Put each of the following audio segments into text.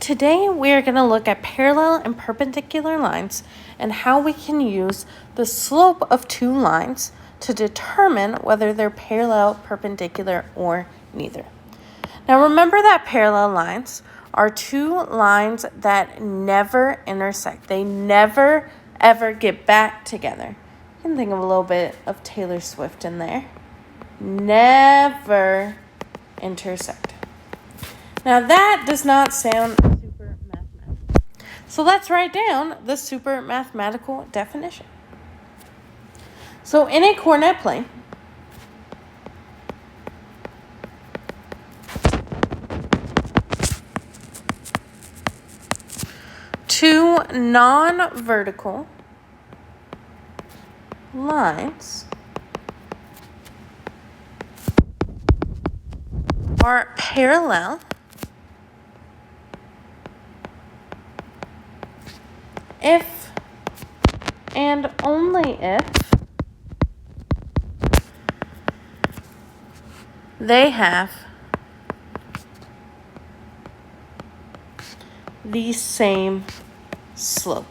Today we are going to look at parallel and perpendicular lines and how we can use the slope of two lines to determine whether they're parallel, perpendicular, or neither. Now remember that parallel lines are two lines that never intersect. They never ever get back together. You can think of a little bit of Taylor Swift in there. Never intersect. Now that does not sound super mathematical. So let's write down the super mathematical definition. So in a coordinate plane, two non-vertical lines are parallel if and only if they have the same slope.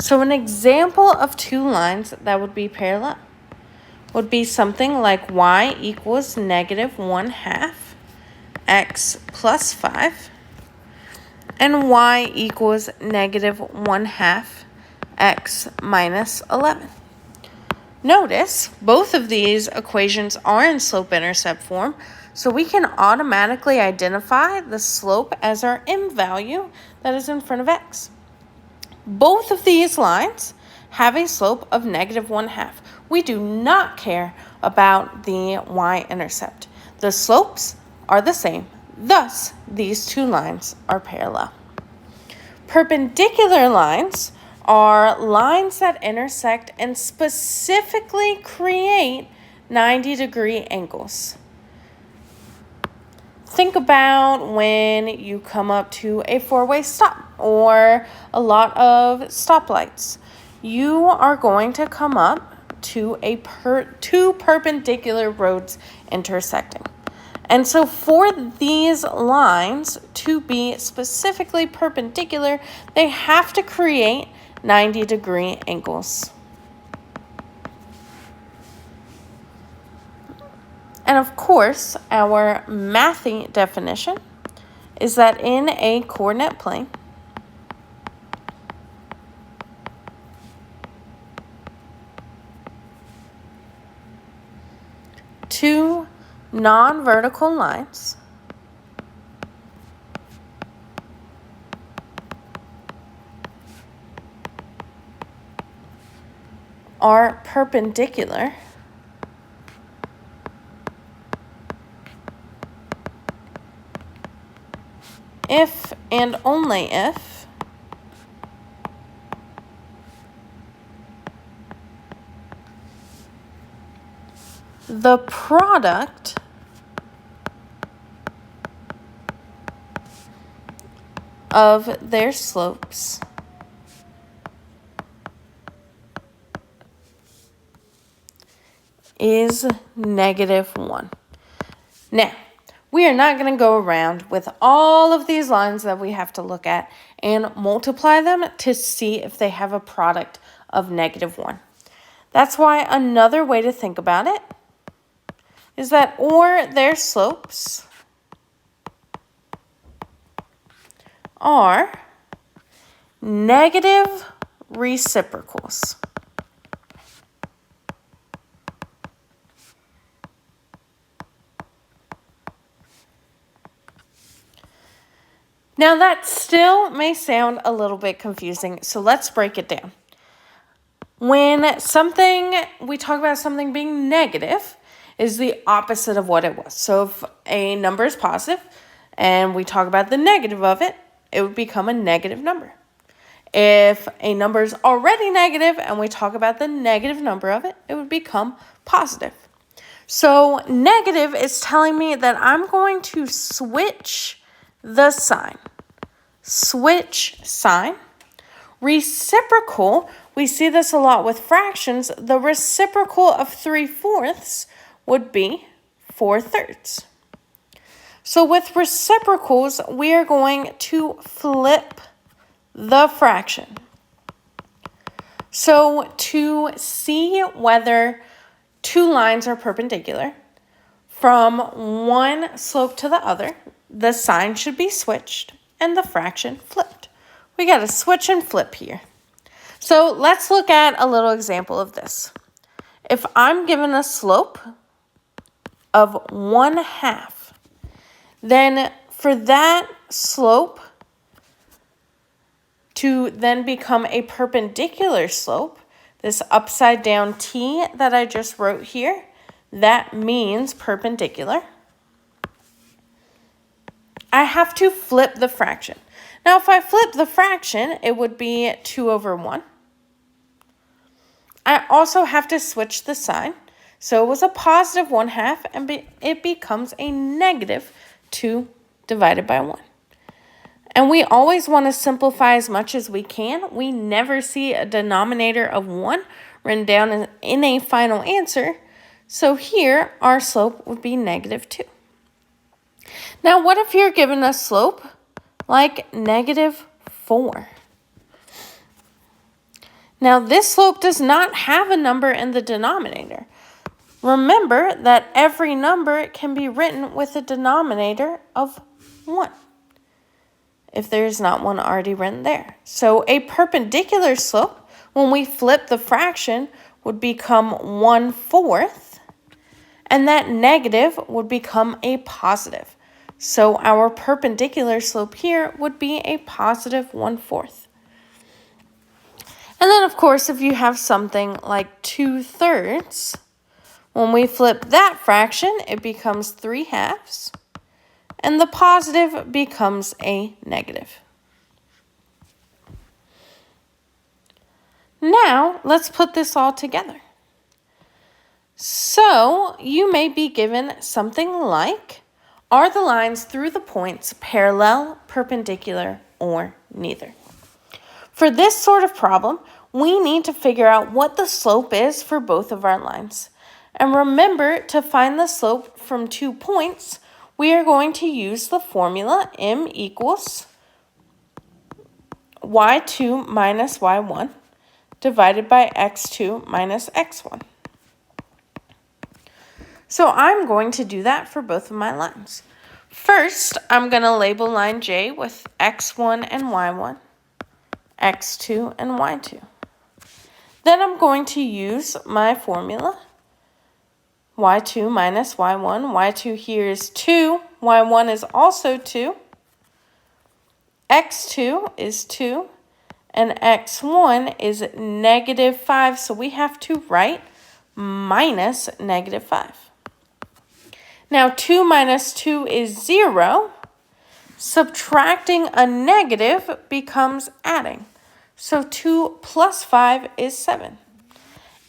So an example of two lines that would be parallel would be something like y equals negative 1/2 x plus 5 and y equals negative 1/2 x minus 11. Notice both of these equations are in slope-intercept form, so we can automatically identify the slope as our m value that is in front of x. Both of these lines have a slope of negative 1/2. We do not care about the y-intercept. The slopes are the same, thus these two lines are parallel. Perpendicular lines are lines that intersect and specifically create 90-degree angles. Think about when you come up to a four-way stop or a lot of stoplights. You are going to come up to two perpendicular roads intersecting. And so for these lines to be specifically perpendicular, they have to create 90-degree angles. And of course, our mathy definition is that in a coordinate plane, two non-vertical lines are perpendicular if and only if the product of their slopes is -1. Now, we are not going to go around with all of these lines that we have to look at and multiply them to see if they have a product of -1. That's why another way to think about it is that or their slopes are negative reciprocals. Now that still may sound a little bit confusing, so let's break it down. When we talk about something being negative, is the opposite of what it was. So if a number is positive and we talk about the negative of it, it would become a negative number. If a number is already negative and we talk about the negative number of it, it would become positive. So negative is telling me that I'm going to switch the sign. Switch sign. Reciprocal, we see this a lot with fractions. The reciprocal of 3/4 would be 4/3. So with reciprocals, we are going to flip the fraction. So to see whether two lines are perpendicular from one slope to the other, the sign should be switched and the fraction flipped. We got to switch and flip here. So let's look at a little example of this. If I'm given a slope of 1/2, then for that slope to then become a perpendicular slope, this upside down T that I just wrote here, that means perpendicular. I have to flip the fraction. Now, if I flip the fraction, it would be 2/1. I also have to switch the sign. So it was a positive 1/2, and it becomes a negative 2 divided by 1. And we always want to simplify as much as we can. We never see a denominator of 1 written down in a final answer. So here, our slope would be negative 2. Now, what if you're given a slope like negative 4? Now, this slope does not have a number in the denominator. Remember that every number can be written with a denominator of 1, if there's not one already written there. So a perpendicular slope, when we flip the fraction, would become 1/4, and that negative would become a positive. So our perpendicular slope here would be a positive 1/4. And then, of course, if you have something like 2/3, when we flip that fraction, it becomes 3/2, and the positive becomes a negative. Now, let's put this all together. So, you may be given something like, are the lines through the points parallel, perpendicular, or neither? For this sort of problem, we need to figure out what the slope is for both of our lines. And remember, to find the slope from 2 points, we are going to use the formula m equals y2 minus y1 divided by x2 minus x1. So I'm going to do that for both of my lines. First, I'm going to label line J with x1 and y1, x2 and y2. Then I'm going to use my formula, y2 minus y1. y2 here is 2, y1 is also 2, x2 is 2, and x1 is negative 5, so we have to write minus negative 5. Now 2 minus 2 is 0. Subtracting a negative becomes adding. So 2 plus 5 is 7.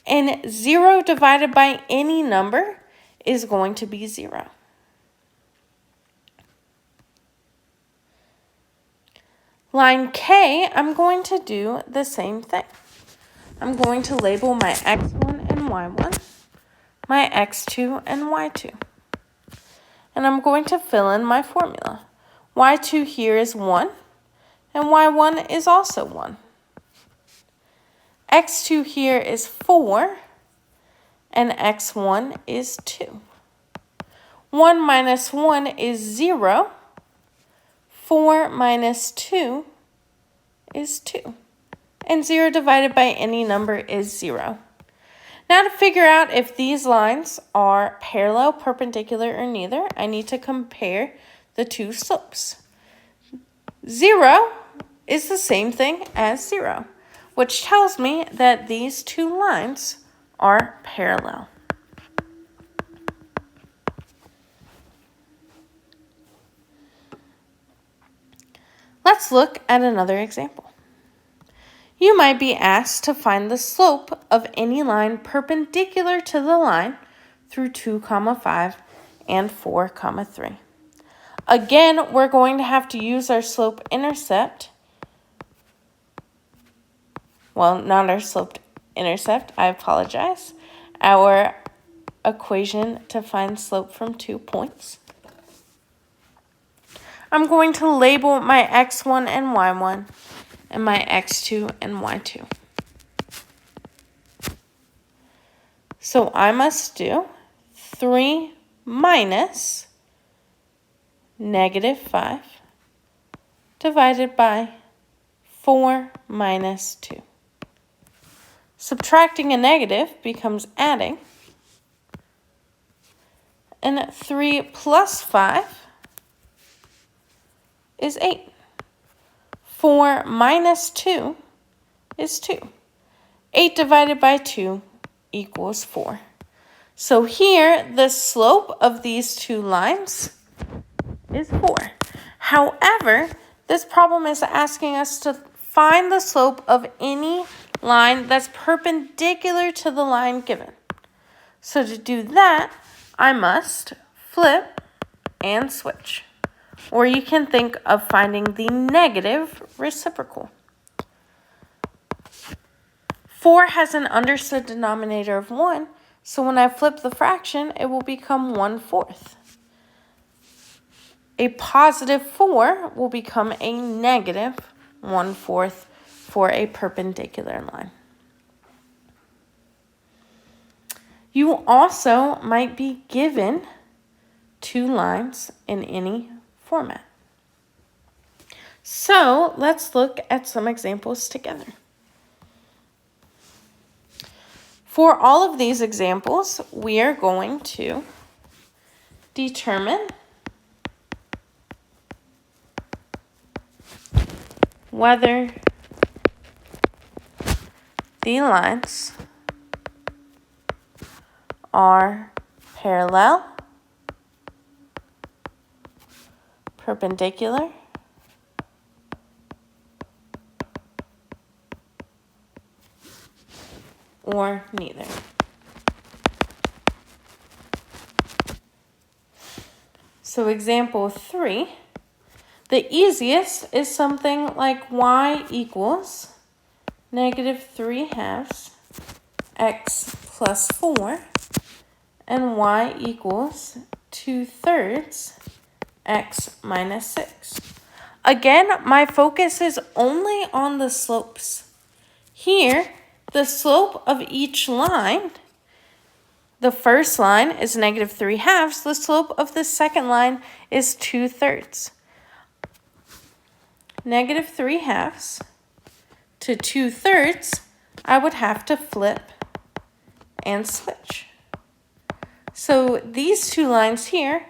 And 0 divided by any number is going to be 0. Line K, I'm going to do the same thing. I'm going to label my x1 and y1, my x2 and y2. And I'm going to fill in my formula. y2 here is 1, and y1 is also 1. x2 here is 4, and x1 is 2. 1 minus 1 is 0. 4 minus 2 is 2. And 0 divided by any number is 0. Now to figure out if these lines are parallel, perpendicular, or neither, I need to compare the two slopes. 0 is the same thing as 0, which tells me that these two lines are parallel. Let's look at another example. You might be asked to find the slope of any line perpendicular to the line through 2, 5 and 4, 3. Again, we're going to have to use our slope-intercept. Well, not our slope-intercept, I apologize. Our equation to find slope from 2 points. I'm going to label my x1 and y1 and my x2 and y2. So I must do 3 minus -5 divided by 4 minus 2. Subtracting a negative becomes adding. And 3 plus 5 is 8. 4 minus 2 is 2. 8 divided by 2 equals 4. So here, the slope of these two lines is 4. However, this problem is asking us to find the slope of any line that's perpendicular to the line given. So to do that, I must flip and switch. Or you can think of finding the negative reciprocal. 4 has an understood denominator of 1, so when I flip the fraction, it will become 1/4. A positive 4 will become a negative 1/4 for a perpendicular line. You also might be given two lines in any format. So let's look at some examples together. For all of these examples, we are going to determine whether the lines are parallel, perpendicular, or neither. So example 3, the easiest is something like y equals -3/2 x plus 4 and y equals 2/3 x minus 6. Again, my focus is only on the slopes. Here, the slope of each line, the first line is -3/2. The slope of the second line is 2/3. -3/2 to 2/3, I would have to flip and switch. So these two lines here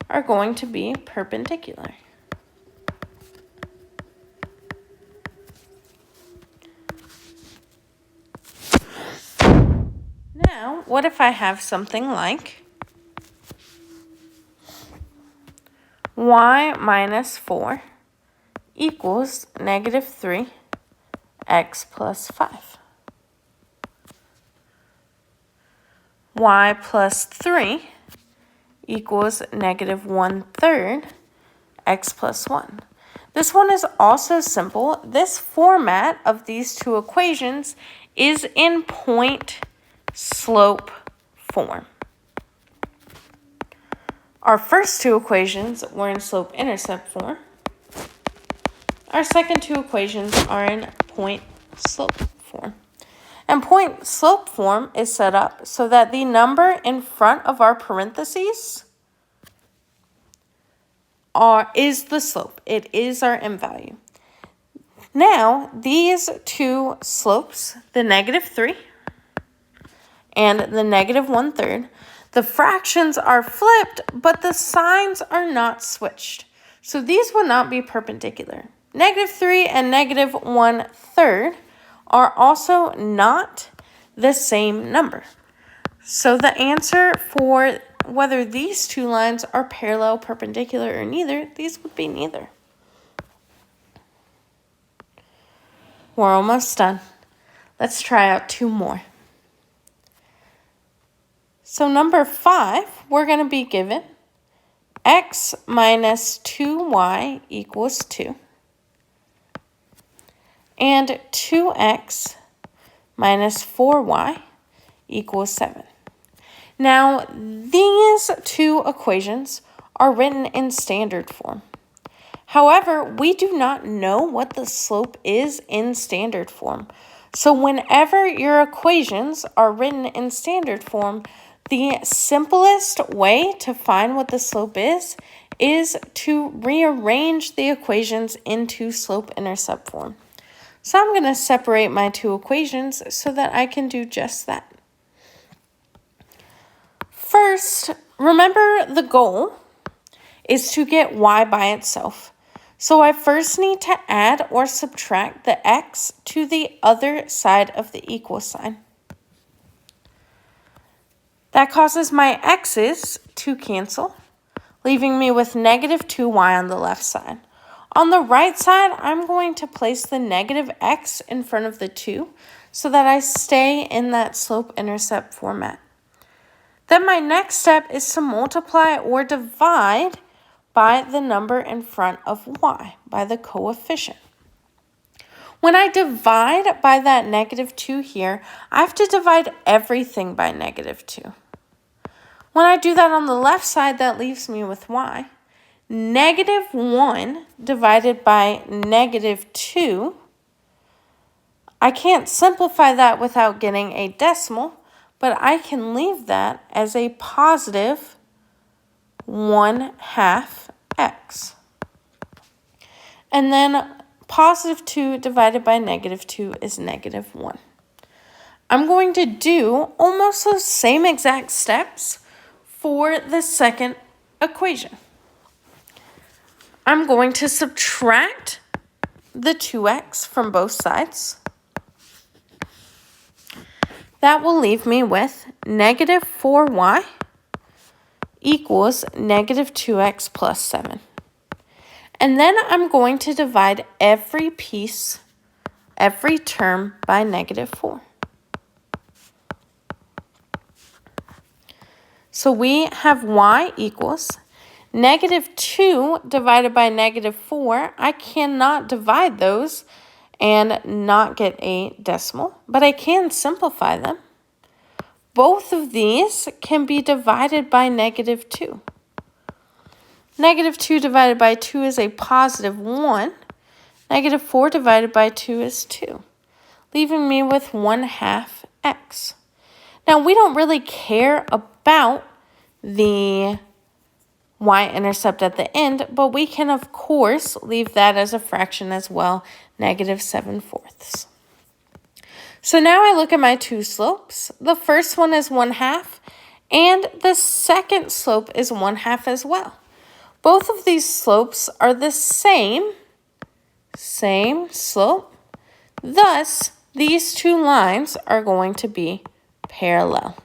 are going to be perpendicular. Now, what if I have something like y minus 4 equals -3 x plus 5. Y plus 3 equals -1/3 x plus 1. This one is also simple. This format of these two equations is in point-slope form. Our first two equations were in slope-intercept form. Our second two equations are in point-slope form. And point-slope form is set up so that the number in front of our parentheses is the slope. It is our m value. Now, these two slopes, the -3 and the -1/3, the fractions are flipped, but the signs are not switched. So these will not be perpendicular. -3 and -1/3 are also not the same number. So the answer for whether these two lines are parallel, perpendicular, or neither, these would be neither. We're almost done. Let's try out two more. So number 5, we're going to be given x minus 2y equals 2. And 2x minus 4y equals 7. Now, these two equations are written in standard form. However, we do not know what the slope is in standard form. So whenever your equations are written in standard form, the simplest way to find what the slope is to rearrange the equations into slope-intercept form. So I'm going to separate my two equations so that I can do just that. First, remember the goal is to get y by itself. So I first need to add or subtract the x to the other side of the equal sign. That causes my x's to cancel, leaving me with negative 2y on the left side. On the right side, I'm going to place the negative x in front of the 2 so that I stay in that slope-intercept format. Then my next step is to multiply or divide by the number in front of y, by the coefficient. When I divide by that negative 2 here, I have to divide everything by negative 2. When I do that on the left side, that leaves me with y. Negative 1 divided by negative 2, I can't simplify that without getting a decimal, but I can leave that as a positive 1/2 x. And then positive 2 divided by negative 2 is negative 1. I'm going to do almost those same exact steps for the second equation. I'm going to subtract the 2x from both sides. That will leave me with negative 4y equals negative 2x plus 7. And then I'm going to divide every piece, every term by negative 4. So we have y equals negative 2 divided by negative 4. I cannot divide those and not get a decimal, but I can simplify them. Both of these can be divided by negative 2. Negative 2 divided by 2 is a positive 1. Negative 4 divided by 2 is 2, leaving me with 1/2 x. Now, we don't really care about the y-intercept at the end, but we can, of course, leave that as a fraction as well, negative 7/4. So now I look at my two slopes. The first one is 1/2, and the second slope is 1/2 as well. Both of these slopes are the same slope. Thus, these two lines are going to be parallel.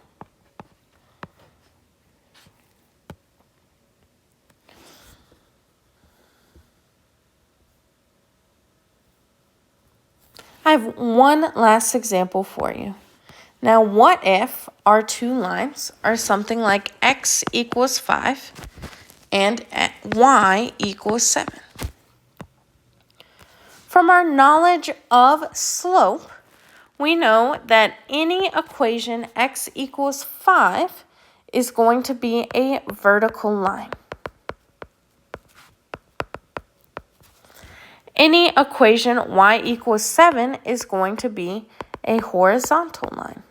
I have one last example for you. Now, what if our two lines are something like x equals 5 and y equals 7? From our knowledge of slope, we know that any equation x equals 5 is going to be a vertical line. Any equation y equals 7 is going to be a horizontal line.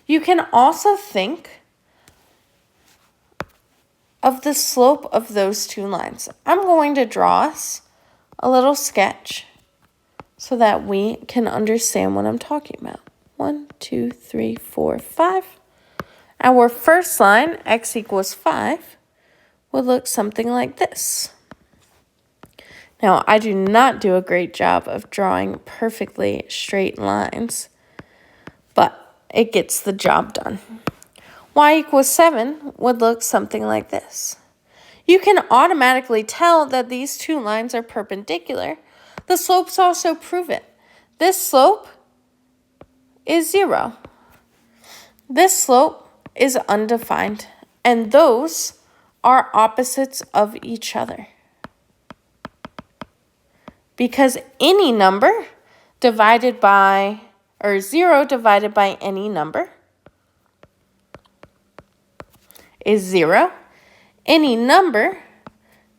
You can also think of the slope of those two lines. I'm going to draw us a little sketch so that we can understand what I'm talking about. 1, 2, 3, 4, 5. Our first line, x equals 5, would look something like this. Now, I do not do a great job of drawing perfectly straight lines, but it gets the job done. Y equals 7 would look something like this. You can automatically tell that these two lines are perpendicular. The slopes also prove it. This slope is 0. This slope is undefined, and those are opposites of each other. Because any number divided by, or 0 divided by any number is 0. Any number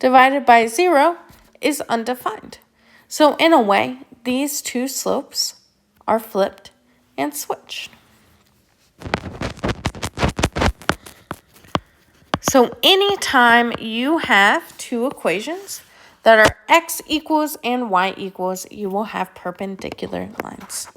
divided by 0 is undefined. So in a way, these two slopes are flipped and switched. So anytime you have two equations that are x equals and y equals, you will have perpendicular lines.